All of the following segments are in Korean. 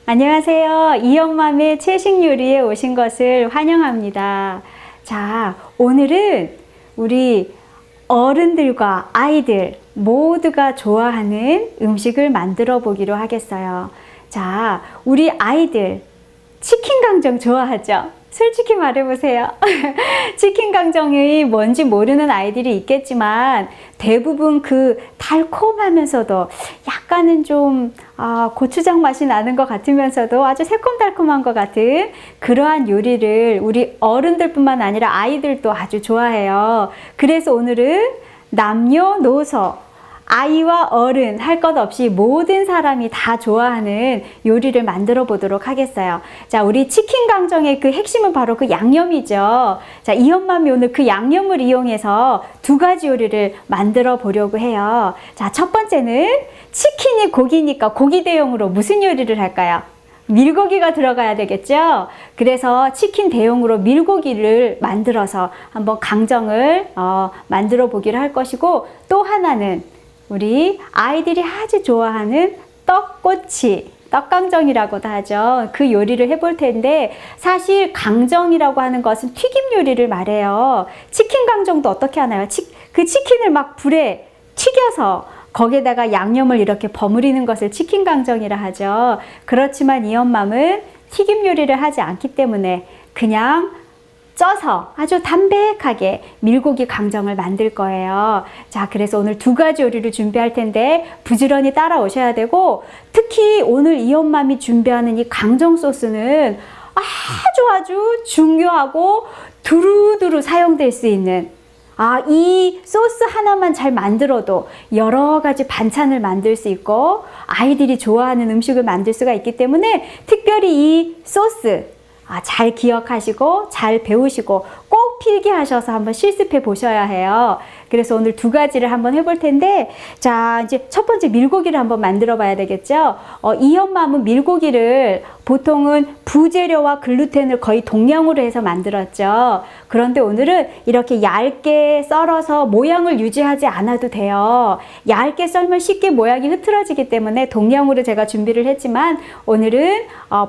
안녕하세요. 이엄맘의 채식 요리에 오신 것을 환영합니다. 자, 오늘은 우리 어른들과 아이들 모두가 좋아하는 음식을 만들어 보기로 하겠어요. 자, 우리 아이들 치킨 강정 좋아하죠? 솔직히 말해보세요. 치킨 강정이 뭔지 모르는 아이들이 있겠지만 대부분 그 달콤하면서도 약간은 좀 고추장 맛이 나는 것 같으면서도 아주 새콤달콤한 것 같은 그러한 요리를 우리 어른들뿐만 아니라 아이들도 아주 좋아해요. 그래서 오늘은 남녀노소 아이와 어른 할 것 없이 모든 사람이 다 좋아하는 요리를 만들어 보도록 하겠어요. 자, 우리 치킨 강정의 그 핵심은 바로 그 양념이죠. 자, 이엄맘이 오늘 그 양념을 이용해서 두 가지 요리를 만들어 보려고 해요. 자, 첫 번째는 치킨이 고기니까 고기 대용으로 무슨 요리를 할까요? 밀고기가 들어가야 되겠죠? 그래서 치킨 대용으로 밀고기를 만들어서 한번 강정을 만들어 보기로 할 것이고, 또 하나는 우리 아이들이 아주 좋아하는 떡꼬치, 떡강정이라고도 하죠. 그 요리를 해볼 텐데, 사실 강정이라고 하는 것은 튀김 요리를 말해요. 치킨 강정도 어떻게 하나요? 그 치킨을 막 불에 튀겨서 거기에다가 양념을 이렇게 버무리는 것을 치킨 강정이라 하죠. 그렇지만 이엄맘은 튀김 요리를 하지 않기 때문에 그냥 쪄서 아주 담백하게 밀고기 강정을 만들 거예요. 자, 그래서 오늘 두 가지 요리를 준비할 텐데 부지런히 따라오셔야 되고, 특히 오늘 이엄맘이 준비하는 이 강정 소스는 아주 중요하고 두루두루 사용될 수 있는, 이 소스 하나만 잘 만들어도 여러 가지 반찬을 만들 수 있고 아이들이 좋아하는 음식을 만들 수가 있기 때문에 특별히 이 소스 잘 기억하시고 잘 배우시고 꼭 필기하셔서 한번 실습해 보셔야 해요. 그래서 오늘 두 가지를 한번 해볼 텐데, 자, 이제 첫 번째 밀고기를 한번 만들어 봐야 되겠죠. 이엄맘은 밀고기를 보통은 부재료와 글루텐을 거의 동량으로 해서 만들었죠. 그런데 오늘은 이렇게 얇게 썰어서 모양을 유지하지 않아도 돼요. 얇게 썰면 쉽게 모양이 흐트러지기 때문에 동량으로 제가 준비를 했지만, 오늘은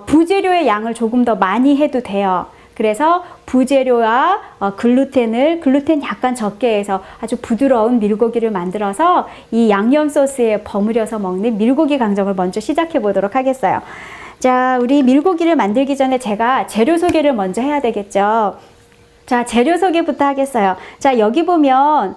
부재료의 양을 조금 더 많이 해도 돼요. 그래서 부재료와 글루텐 약간 적게 해서 아주 부드러운 밀고기를 만들어서 이 양념 소스에 버무려서 먹는 밀고기 강정을 먼저 시작해 보도록 하겠어요. 자, 우리 밀고기를 만들기 전에 제가 재료 소개를 먼저 해야 되겠죠. 자, 재료 소개부터 하겠어요. 자, 여기 보면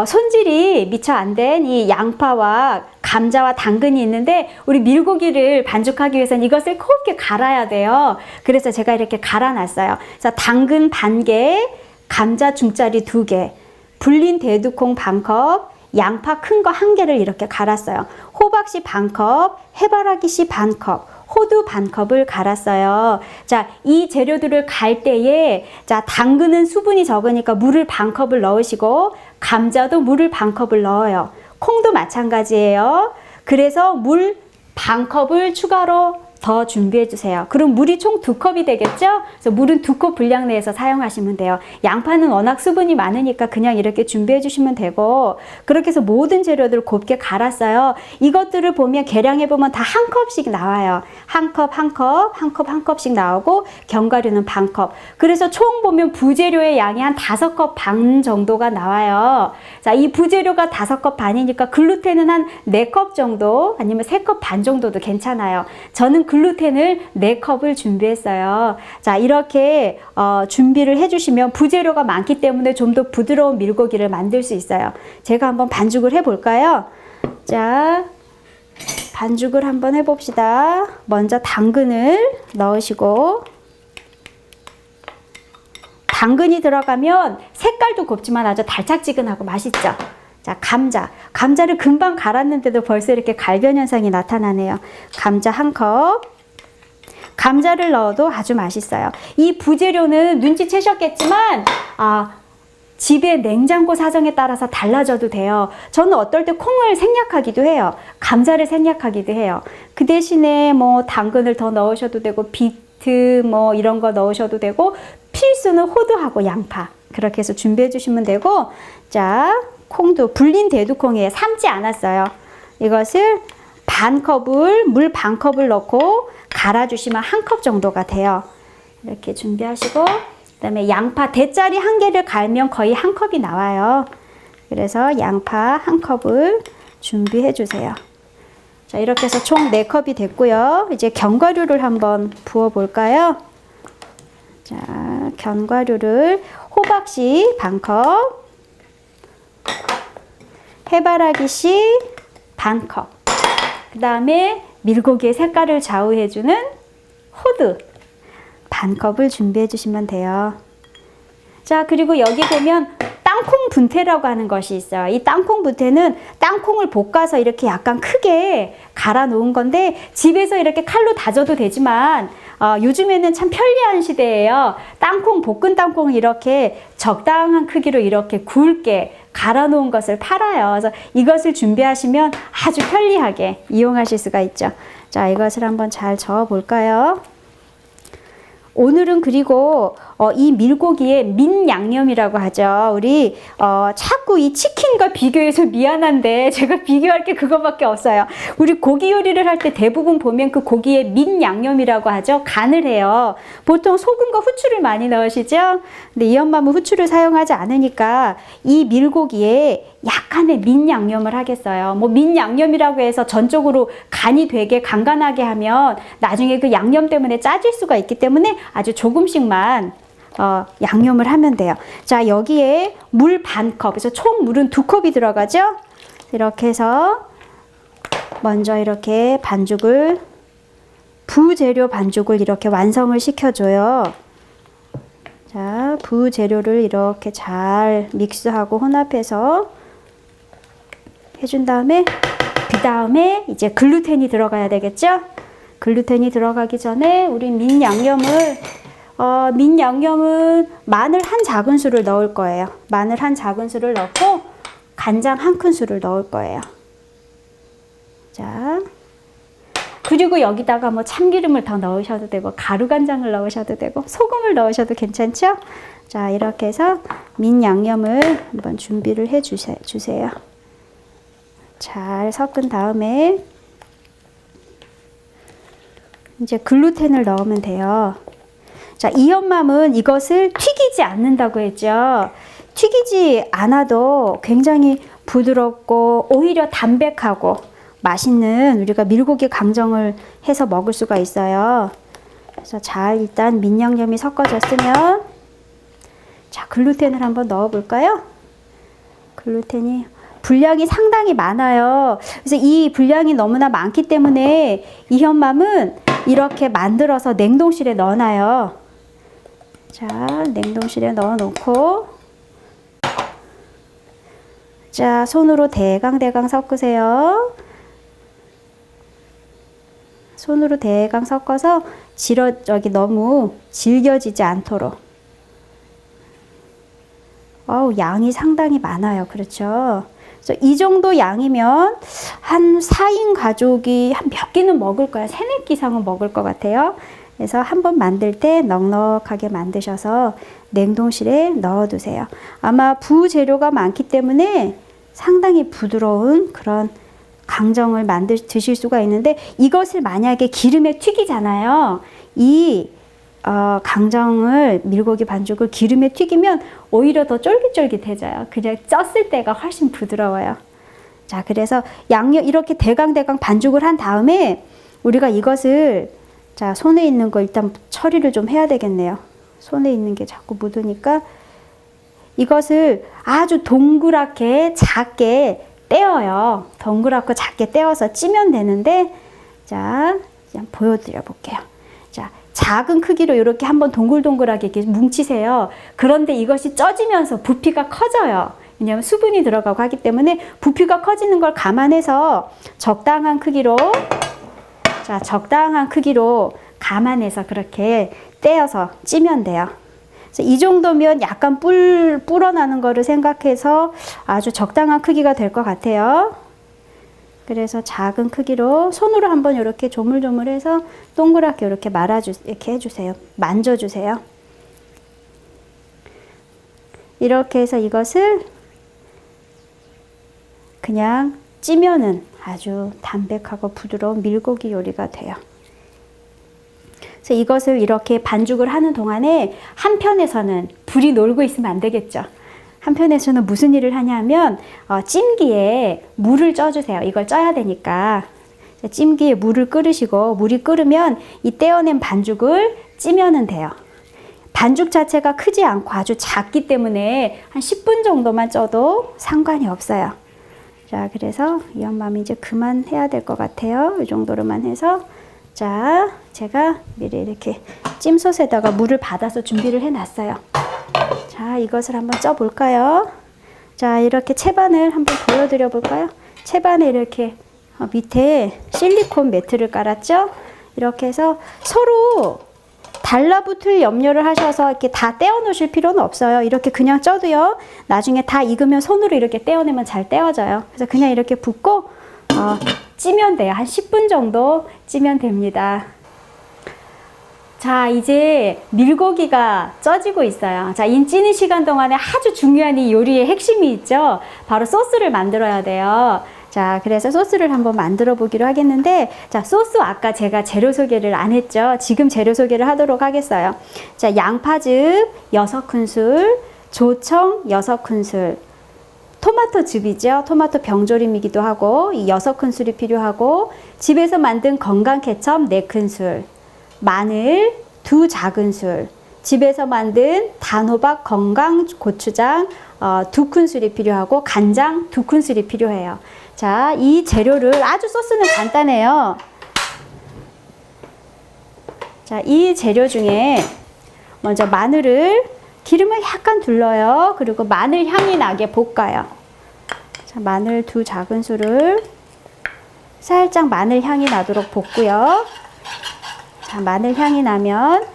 손질이 미처 안 된 이 양파와 감자와 당근이 있는데, 우리 밀고기를 반죽하기 위해서는 이것을 곱게 갈아야 돼요. 그래서 제가 이렇게 갈아놨어요. 자, 당근 반개, 감자 중짜리 2개, 불린 대두콩 반컵, 양파 큰 거 1개를 이렇게 갈았어요. 호박씨 반컵, 해바라기씨 반컵, 호두 반컵을 갈았어요. 자, 이 재료들을 갈 때에, 자, 당근은 수분이 적으니까 물을 반컵을 넣으시고, 감자도 물을 반컵을 넣어요. 콩도 마찬가지예요. 그래서 물 반컵을 추가로 더 준비해 주세요. 그럼 물이 총 2컵이 되겠죠? 그래서 물은 2컵 분량 내에서 사용하시면 돼요. 양파는 워낙 수분이 많으니까 그냥 이렇게 준비해 주시면 되고, 그렇게 해서 모든 재료들을 곱게 갈았어요. 이것들을 보면 계량해 보면 다 1컵씩 나와요. 한 컵씩 나오고, 견과류는 반컵. 그래서 총 보면 부재료의 양이 한 5컵 반 정도가 나와요. 자, 이 부재료가 5컵 반이니까 글루텐은 한 4컵 정도, 아니면 3컵 반 정도도 괜찮아요. 저는 글루텐을 4컵을 준비했어요. 자, 이렇게 준비를 해주시면 부재료가 많기 때문에 좀 더 부드러운 밀고기를 만들 수 있어요. 제가 한번 반죽을 해볼까요? 자, 반죽을 한번 해봅시다. 먼저 당근을 넣으시고, 당근이 들어가면 색깔도 곱지만 아주 달짝지근하고 맛있죠. 자, 감자를 금방 갈았는데도 벌써 이렇게 갈변 현상이 나타나네요. 감자 1컵. 감자를 넣어도 아주 맛있어요. 이 부재료는 눈치채셨겠지만 집의 냉장고 사정에 따라서 달라져도 돼요. 저는 어떨 때 콩을 생략하기도 해요. 감자를 생략하기도 해요. 그 대신에 뭐 당근을 더 넣으셔도 되고, 비트 뭐 이런 거 넣으셔도 되고, 필수는 호두하고 양파, 그렇게 해서 준비해 주시면 되고, 자, 콩도 불린 대두콩이에요. 삶지 않았어요. 이것을 물 반 컵을 넣고 갈아주시면 1컵 정도가 돼요. 이렇게 준비하시고, 그 다음에 양파 대짜리 1개를 갈면 거의 1컵이 나와요. 그래서 양파 1컵을 준비해 주세요. 자, 이렇게 해서 총 4컵이 됐고요. 이제 견과류를 한번 부어 볼까요? 자, 견과류를 호박씨 반컵, 해바라기씨 반컵, 그 다음에 밀고기의 색깔을 좌우해주는 호두 반컵을 준비해 주시면 돼요. 자, 그리고 여기 보면 땅콩 분태라고 하는 것이 있어요. 이 땅콩 분태는 땅콩을 볶아서 이렇게 약간 크게 갈아 놓은 건데, 집에서 이렇게 칼로 다져도 되지만 요즘에는 참 편리한 시대예요. 볶은 땅콩을 이렇게 적당한 크기로 이렇게 굵게 갈아 놓은 것을 팔아요. 그래서 이것을 준비하시면 아주 편리하게 이용하실 수가 있죠. 자, 이것을 한번 잘 저어 볼까요? 오늘은 그리고 이 밀고기에 민양념이라고 하죠. 우리 자꾸 이 치킨과 비교해서 미안한데 제가 비교할 게 그거밖에 없어요. 우리 고기 요리를 할 때 대부분 보면 그 고기에 민양념이라고 하죠. 간을 해요. 보통 소금과 후추를 많이 넣으시죠. 근데 이 엄마는 후추를 사용하지 않으니까 이 밀고기에 약간의 민양념을 하겠어요. 뭐 민양념이라고 해서 전적으로 간이 되게 간간하게 하면 나중에 그 양념 때문에 짜질 수가 있기 때문에 아주 조금씩만 양념을 하면 돼요. 자, 여기에 물 반 컵, 그래서 총 물은 2컵이 들어가죠. 이렇게 해서 먼저 이렇게 부재료 반죽을 이렇게 완성을 시켜줘요. 자, 부재료를 이렇게 잘 믹스하고 혼합해서 해준 다음에, 그 다음에 이제 글루텐이 들어가야 되겠죠? 글루텐이 들어가기 전에 우리 민양념은 마늘 1작은술을 넣을 거예요. 마늘 1작은술을 넣고 간장 1큰술을 넣을 거예요. 자, 그리고 여기다가 뭐 참기름을 더 넣으셔도 되고 가루간장을 넣으셔도 되고 소금을 넣으셔도 괜찮죠? 자, 이렇게 해서 민양념을 한번 준비를 해 주세요. 잘 섞은 다음에 이제 글루텐을 넣으면 돼요. 자, 이엄맘은 이것을 튀기지 않는다고 했죠. 튀기지 않아도 굉장히 부드럽고 오히려 담백하고 맛있는 우리가 밀고기 강정을 해서 먹을 수가 있어요. 그래서 잘 일단 민양념이 섞어졌으면, 자, 글루텐을 한번 넣어 볼까요? 글루텐이 분량이 상당히 많아요. 그래서 이 분량이 너무나 많기 때문에 이 현맘은 이렇게 만들어서 냉동실에 넣어놔요. 자, 냉동실에 넣어놓고, 자, 손으로 대강 섞으세요. 손으로 대강 섞어서 너무 질겨지지 않도록. 양이 상당히 많아요. 그렇죠? 그래서 이 정도 양이면 한 4인 가족이 한 몇 끼는 먹을 거야. 3-4끼 이상은 먹을 것 같아요. 그래서 한번 만들 때 넉넉하게 만드셔서 냉동실에 넣어두세요. 아마 부재료가 많기 때문에 상당히 부드러운 그런 강정을 드실 수가 있는데, 이것을 만약에 기름에 튀기잖아요. 이 강정을, 밀고기 반죽을 기름에 튀기면 오히려 더 쫄깃쫄깃해져요. 그냥 쪘을 때가 훨씬 부드러워요. 자, 그래서 양념 이렇게 대강 반죽을 한 다음에 우리가 이것을, 자, 손에 있는 거 일단 처리를 좀 해야 되겠네요. 손에 있는 게 자꾸 묻으니까 이것을 아주 동그랗게 작게 떼어요. 동그랗고 작게 떼어서 찌면 되는데, 자, 그냥 보여드려 볼게요. 자, 작은 크기로 이렇게 한번 동글동글하게 이렇게 뭉치세요. 그런데 이것이 쪄지면서 부피가 커져요. 왜냐하면 수분이 들어가고 하기 때문에 부피가 커지는 걸 감안해서 적당한 크기로, 자, 적당한 크기로 감안해서 그렇게 떼어서 찌면 돼요. 이 정도면 약간 불어나는 거를 생각해서 아주 적당한 크기가 될 것 같아요. 그래서 작은 크기로 손으로 한번 이렇게 조물조물해서 동그랗게 이렇게 이렇게 해주세요. 만져주세요. 이렇게 해서 이것을 그냥 찌면은 아주 담백하고 부드러운 밀고기 요리가 돼요. 그래서 이것을 이렇게 반죽을 하는 동안에 한편에서는 불이 놀고 있으면 안 되겠죠. 한편에서는 무슨 일을 하냐면 찜기에 물을 쪄주세요. 이걸 쪄야 되니까. 찜기에 물을 끓이시고 물이 끓으면 이 떼어낸 반죽을 찌면은 돼요. 반죽 자체가 크지 않고 아주 작기 때문에 한 10분 정도만 쪄도 상관이 없어요. 자, 그래서 이 엄마는 이제 그만해야 될 것 같아요. 이 정도로만 해서. 자, 제가 미리 이렇게 찜솥에다가 물을 받아서 준비를 해놨어요. 자, 이것을 한번 쪄 볼까요? 자, 이렇게 채반을 한번 보여드려 볼까요? 채반에 이렇게 밑에 실리콘 매트를 깔았죠? 이렇게 해서 서로 달라붙을 염려를 하셔서 이렇게 다 떼어 놓으실 필요는 없어요. 이렇게 그냥 쪄도요, 나중에 다 익으면 손으로 이렇게 떼어내면 잘 떼어져요. 그래서 그냥 이렇게 붓고 찌면 돼요. 한 10분 정도 찌면 됩니다. 자, 이제 밀고기가 쪄지고 있어요. 자, 이 찌는 시간 동안에 아주 중요한 이 요리의 핵심이 있죠. 바로 소스를 만들어야 돼요. 자, 그래서 소스를 한번 만들어 보기로 하겠는데, 자, 소스 아까 제가 재료 소개를 안 했죠. 지금 재료 소개를 하도록 하겠어요. 자, 양파즙 6큰술, 조청 6큰술, 토마토즙이죠. 토마토 병조림이기도 하고 이 6큰술이 필요하고, 집에서 만든 건강 케첩 4큰술, 마늘 2 작은술, 집에서 만든 단호박 건강 고추장 2큰술이 필요하고, 간장 2큰술이 필요해요. 자, 이 재료를, 아주 소스는 간단해요. 자, 이 재료 중에 먼저 마늘을 기름을 약간 둘러요. 그리고 마늘 향이 나게 볶아요. 자, 마늘 2 작은술을 살짝 마늘 향이 나도록 볶고요. 자, 마늘 향이 나면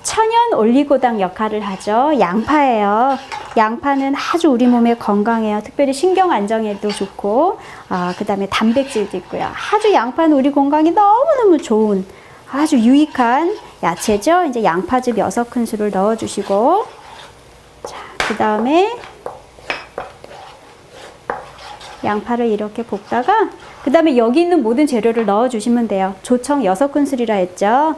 천연 올리고당 역할을 하죠. 양파예요. 양파는 아주 우리 몸에 건강해요. 특별히 신경 안정에도 좋고, 그 다음에 단백질도 있고요. 아주 양파는 우리 건강에 너무너무 좋은 아주 유익한 야채죠. 이제 양파즙 6큰술을 넣어주시고, 자, 그 다음에 양파를 이렇게 볶다가, 그 다음에 여기 있는 모든 재료를 넣어주시면 돼요. 조청 6큰술이라 했죠.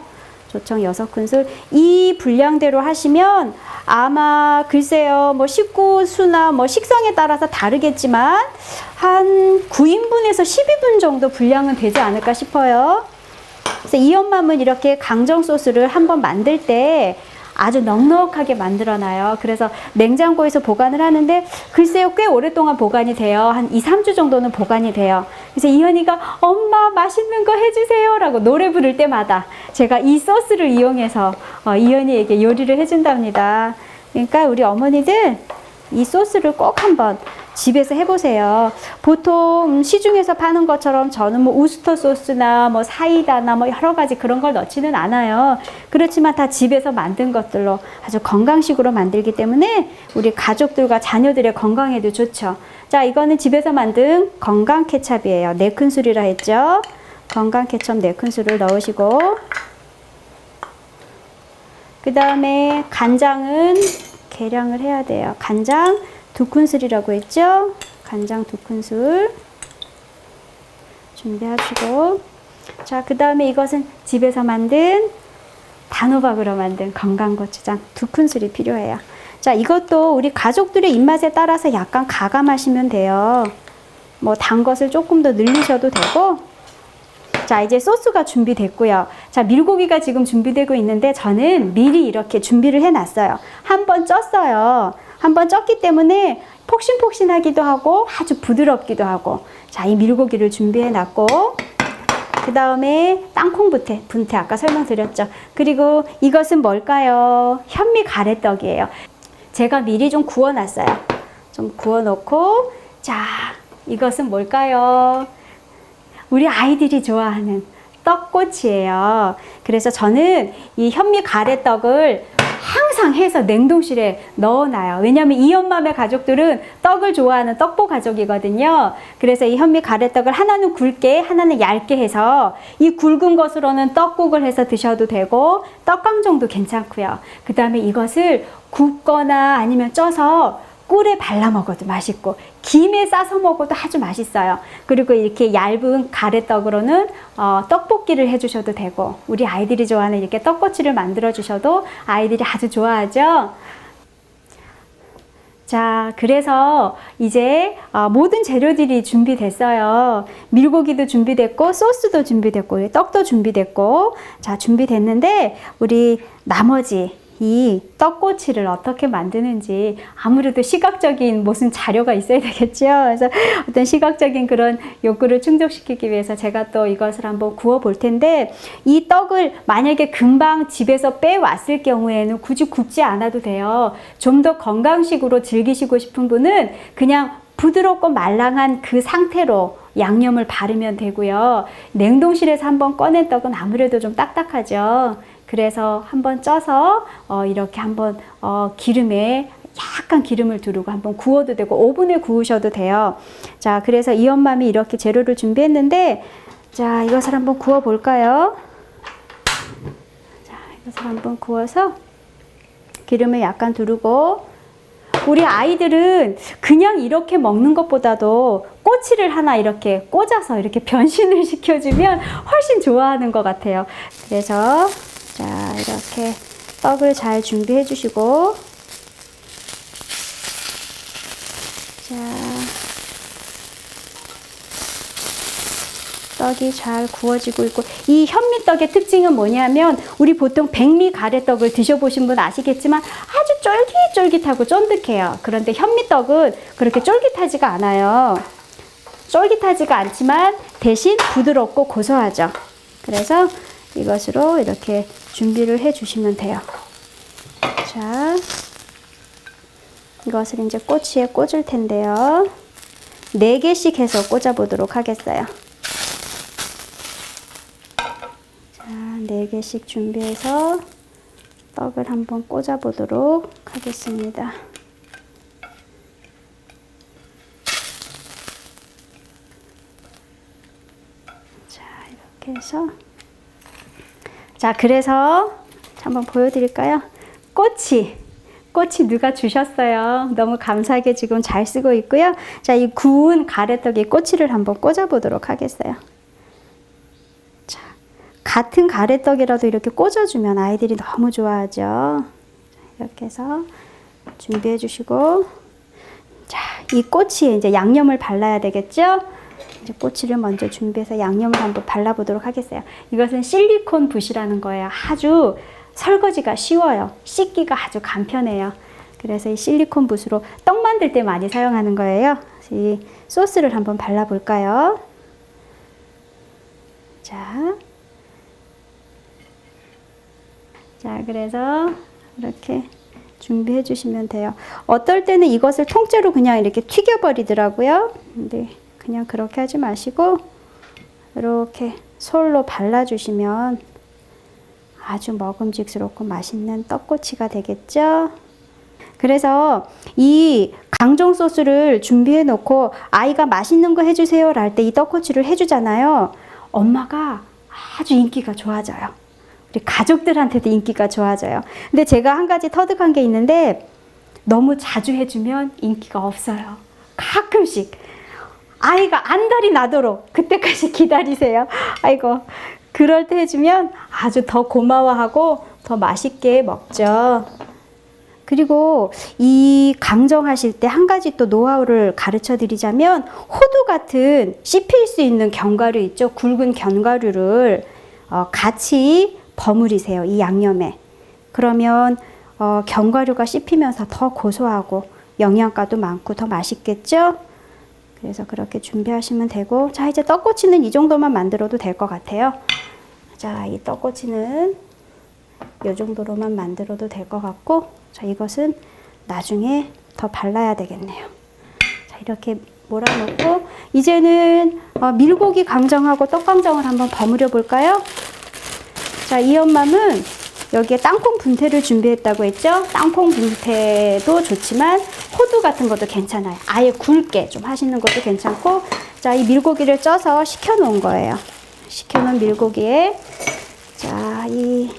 조청 6큰술. 이 분량대로 하시면 아마 글쎄요, 뭐 식구수나 뭐 식성에 따라서 다르겠지만 한 9인분에서 12분 정도 분량은 되지 않을까 싶어요. 그래서 이 엄마는 이렇게 강정 소스를 한번 만들 때 아주 넉넉하게 만들어놔요. 그래서 냉장고에서 보관을 하는데 글쎄요, 꽤 오랫동안 보관이 돼요. 한 2, 3주 정도는 보관이 돼요. 그래서 이현이가 엄마 맛있는 거 해주세요 라고 노래 부를 때마다 제가 이 소스를 이용해서 이현이에게 요리를 해준답니다. 그러니까 우리 어머니들 이 소스를 꼭 한번 집에서 해보세요. 보통 시중에서 파는 것처럼 저는 뭐 우스터 소스나 뭐 사이다나 뭐 여러 가지 그런 걸 넣지는 않아요. 그렇지만 다 집에서 만든 것들로 아주 건강식으로 만들기 때문에 우리 가족들과 자녀들의 건강에도 좋죠. 자, 이거는 집에서 만든 건강 케첩이에요. 4큰술이라 했죠. 건강 케첩 4큰술을 넣으시고, 그 다음에 간장은 계량을 해야 돼요. 간장 2큰술이라고 했죠? 간장 2큰술 준비하시고, 자, 그 다음에 이것은 집에서 만든 단호박으로 만든 건강고추장 2큰술이 필요해요. 자, 이것도 우리 가족들의 입맛에 따라서 약간 가감하시면 돼요. 뭐 단 것을 조금 더 늘리셔도 되고. 자, 이제 소스가 준비됐고요. 자, 밀고기가 지금 준비되고 있는데 저는 미리 이렇게 준비를 해놨어요. 한번 쪘어요. 한번 쪘기 때문에 폭신폭신하기도 하고 아주 부드럽기도 하고. 자, 이 밀고기를 준비해놨고, 그 다음에 땅콩 분태 아까 설명드렸죠. 그리고 이것은 뭘까요? 현미 가래떡이에요. 제가 미리 좀 구워놨어요. 좀 구워놓고, 자, 이것은 뭘까요? 우리 아이들이 좋아하는 떡꼬치예요. 그래서 저는 이 현미 가래떡을 항상 해서 냉동실에 넣어놔요. 왜냐하면 이 엄마의 가족들은 떡을 좋아하는 떡보 가족이거든요. 그래서 이 현미 가래떡을 하나는 굵게 하나는 얇게 해서 이 굵은 것으로는 떡국을 해서 드셔도 되고 떡강정도 괜찮고요. 그 다음에 이것을 굽거나 아니면 쪄서 꿀에 발라 먹어도 맛있고 김에 싸서 먹어도 아주 맛있어요. 그리고 이렇게 얇은 가래떡으로는 떡볶이를 해주셔도 되고, 우리 아이들이 좋아하는 이렇게 떡꼬치를 만들어 주셔도 아이들이 아주 좋아하죠. 자, 그래서 이제 모든 재료들이 준비됐어요. 밀고기도 준비됐고, 소스도 준비됐고, 떡도 준비됐고, 자, 준비됐는데 우리 나머지 이 떡꼬치를 어떻게 만드는지 아무래도 시각적인 무슨 자료가 있어야 되겠죠. 그래서 어떤 시각적인 그런 욕구를 충족시키기 위해서 제가 또 이것을 한번 구워 볼 텐데, 이 떡을 만약에 금방 집에서 빼왔을 경우에는 굳이 굽지 않아도 돼요. 좀 더 건강식으로 즐기시고 싶은 분은 그냥 부드럽고 말랑한 그 상태로 양념을 바르면 되고요. 냉동실에서 한번 꺼낸 떡은 아무래도 좀 딱딱하죠. 그래서 한번 쪄서 이렇게 한번 기름에 약간 기름을 두르고 한번 구워도 되고 오븐에 구우셔도 돼요. 자, 그래서 이 엄맘이 이렇게 재료를 준비했는데, 자, 이것을 한번 구워 볼까요? 자, 이것을 한번 구워서 기름을 약간 두르고, 우리 아이들은 그냥 이렇게 먹는 것보다도 꼬치를 하나 이렇게 꽂아서 이렇게 변신을 시켜주면 훨씬 좋아하는 것 같아요. 그래서 자, 이렇게 떡을 잘 준비해 주시고, 자, 떡이 잘 구워지고 있고, 이 현미떡의 특징은 뭐냐면, 우리 보통 백미 가래떡을 드셔보신 분 아시겠지만 아주 쫄깃쫄깃하고 쫀득해요. 그런데 현미떡은 그렇게 쫄깃하지가 않아요. 쫄깃하지가 않지만 대신 부드럽고 고소하죠. 그래서 이것으로 이렇게 준비를 해 주시면 돼요. 자, 이것을 이제 꼬치에 꽂을 텐데요. 4개씩 해서 꽂아 보도록 하겠어요. 자, 4개씩 준비해서 떡을 한번 꽂아 보도록 하겠습니다. 자, 이렇게 해서, 자, 그래서 한번 보여드릴까요? 꼬치 누가 주셨어요. 너무 감사하게 지금 잘 쓰고 있고요. 자, 이 구운 가래떡에 꼬치를 한번 꽂아 보도록 하겠어요. 자, 같은 가래떡이라도 이렇게 꽂아주면 아이들이 너무 좋아하죠. 이렇게 해서 준비해 주시고, 자, 이 꼬치에 이제 양념을 발라야 되겠죠? 이제 꼬치를 먼저 준비해서 양념을 한번 발라보도록 하겠어요. 이것은 실리콘 붓이라는 거예요. 아주 설거지가 쉬워요. 씻기가 아주 간편해요. 그래서 이 실리콘 붓으로 떡 만들 때 많이 사용하는 거예요. 이 소스를 한번 발라볼까요? 자, 그래서 이렇게 준비해 주시면 돼요. 어떨 때는 이것을 통째로 그냥 이렇게 튀겨버리더라고요. 근데 그냥 그렇게 하지 마시고 이렇게 솔로 발라주시면 아주 먹음직스럽고 맛있는 떡꼬치가 되겠죠. 그래서 이 강정 소스를 준비해 놓고 아이가 맛있는 거 해주세요 할 때 이 떡꼬치를 해주잖아요. 엄마가 아주 인기가 좋아져요. 우리 가족들한테도 인기가 좋아져요. 근데 제가 한 가지 터득한 게 있는데, 너무 자주 해주면 인기가 없어요. 가끔씩 아이가 안달이 나도록 그때까지 기다리세요. 아이고, 그럴 때 해주면 아주 더 고마워하고 더 맛있게 먹죠. 그리고 이 강정하실 때 한 가지 또 노하우를 가르쳐 드리자면, 호두 같은 씹힐 수 있는 견과류 있죠. 굵은 견과류를 같이 버무리세요. 이 양념에. 그러면 견과류가 씹히면서 더 고소하고 영양가도 많고 더 맛있겠죠. 그래서 그렇게 준비하시면 되고, 자, 이제 떡꼬치는 이 정도만 만들어도 될 것 같아요. 자, 이 떡꼬치는 이 정도로만 만들어도 될 것 같고, 자, 이것은 나중에 더 발라야 되겠네요. 자, 이렇게 몰아놓고 이제는 밀고기 강정하고 떡 강정을 한번 버무려 볼까요? 자, 이 엄mam은 여기에 땅콩 분태를 준비했다고 했죠? 땅콩 분태도 좋지만 호두 같은 것도 괜찮아요. 아예 굵게 좀 하시는 것도 괜찮고, 자, 이 밀고기를 쪄서 식혀 놓은 거예요. 식혀놓은 밀고기에, 자, 이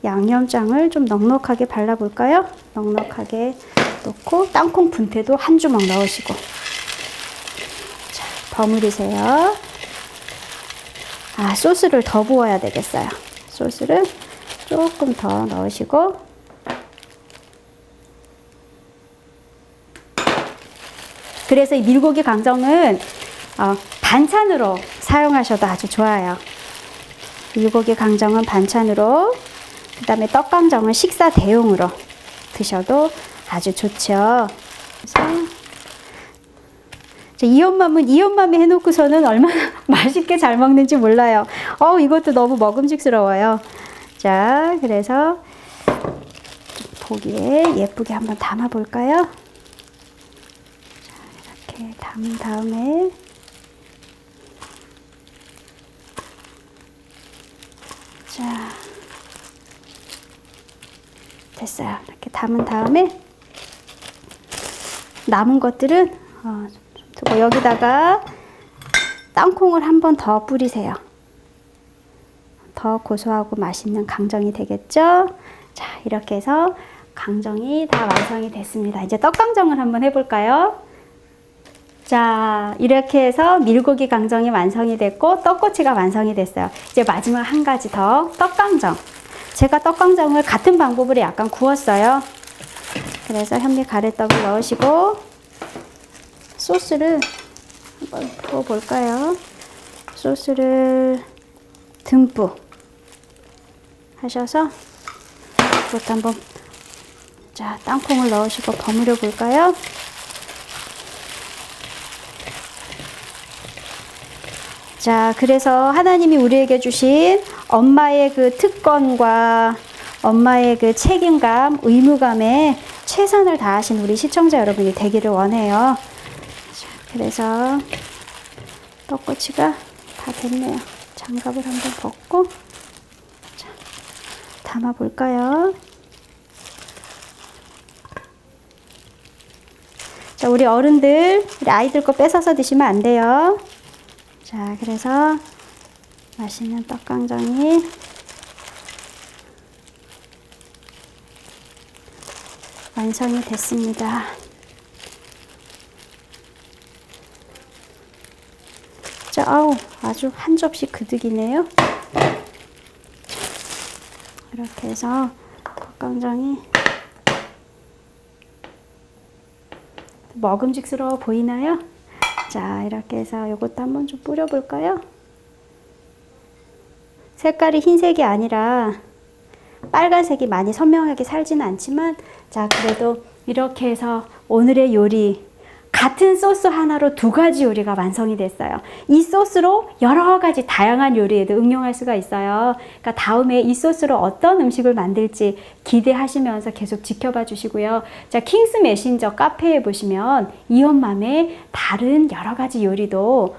양념장을 좀 넉넉하게 발라볼까요? 넉넉하게 넣고 땅콩 분태도 한 주먹 넣으시고 자, 버무리세요. 아, 소스를 더 부어야 되겠어요. 소스를 조금 더 넣으시고 그래서 이 밀고기 강정은 반찬으로 사용하셔도 아주 좋아요. 밀고기 강정은 반찬으로, 그 다음에 떡 강정은 식사 대용으로 드셔도 아주 좋죠. 그래서 이엄맘이 해놓고서는 얼마나 맛있게 잘 먹는지 몰라요. 이것도 너무 먹음직스러워요. 자, 그래서 보기에 예쁘게 한번 담아 볼까요? 자, 이렇게 담은 다음에 자, 됐어요. 이렇게 담은 다음에 남은 것들은 여기다가 땅콩을 한 번 더 뿌리세요. 더 고소하고 맛있는 강정이 되겠죠? 자, 이렇게 해서 강정이 다 완성이 됐습니다. 이제 떡강정을 한번 해볼까요? 자, 이렇게 해서 밀고기 강정이 완성이 됐고 떡꼬치가 완성이 됐어요. 이제 마지막 한 가지 더, 떡강정. 제가 떡강정을 같은 방법으로 약간 구웠어요. 그래서 현미 가래떡을 넣으시고 소스를 한번 부어볼까요? 소스를 듬뿍 하셔서 이것도 한번, 자, 땅콩을 넣으시고 버무려 볼까요? 자, 그래서 하나님이 우리에게 주신 엄마의 그 특권과 엄마의 그 책임감, 의무감에 최선을 다하신 우리 시청자 여러분이 되기를 원해요. 자, 그래서 떡꼬치가 다 됐네요. 장갑을 한번 벗고 자, 담아 볼까요? 자, 우리 어른들, 우리 아이들 거 뺏어서 드시면 안 돼요. 자, 그래서 맛있는 떡강정이 완성이 됐습니다. 자, 아주 한 접시 그득이네요. 이렇게 해서 떡강정이 먹음직스러워 보이나요? 자, 이렇게 해서 이것도 한번 좀 뿌려볼까요? 색깔이 흰색이 아니라 빨간색이 많이 선명하게 살지는 않지만, 자, 그래도 이렇게 해서 오늘의 요리, 같은 소스 하나로 두 가지 요리가 완성이 됐어요. 이 소스로 여러 가지 다양한 요리에도 응용할 수가 있어요. 그러니까 다음에 이 소스로 어떤 음식을 만들지 기대하시면서 계속 지켜봐 주시고요. 자, 킹스 메신저 카페에 보시면 이엄맘의 다른 여러 가지 요리도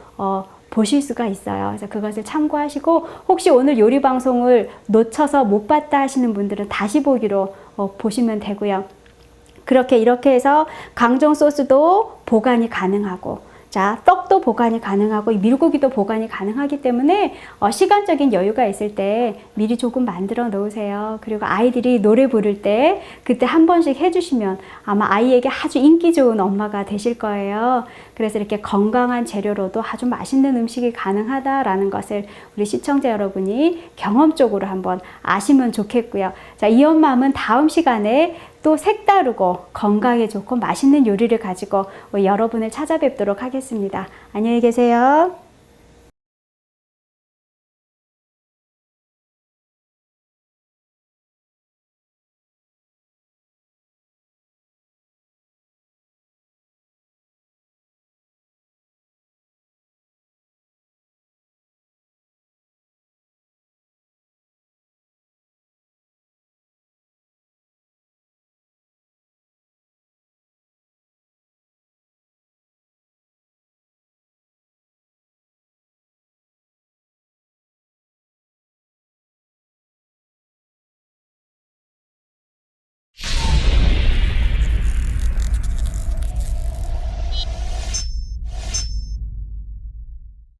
보실 수가 있어요. 그래서 그것을 참고하시고, 혹시 오늘 요리 방송을 놓쳐서 못 봤다 하시는 분들은 다시 보기로 보시면 되고요. 이렇게 해서 강정 소스도 보관이 가능하고, 자, 떡도 보관이 가능하고, 밀고기도 보관이 가능하기 때문에 시간적인 여유가 있을 때 미리 조금 만들어 놓으세요. 그리고 아이들이 노래 부를 때 그때 한 번씩 해주시면 아마 아이에게 아주 인기 좋은 엄마가 되실 거예요. 그래서 이렇게 건강한 재료로도 아주 맛있는 음식이 가능하다라는 것을 우리 시청자 여러분이 경험적으로 한번 아시면 좋겠고요. 자, 이엄맘은 다음 시간에 또 색다르고 건강에 좋고 맛있는 요리를 가지고 여러분을 찾아뵙도록 하겠습니다. 안녕히 계세요.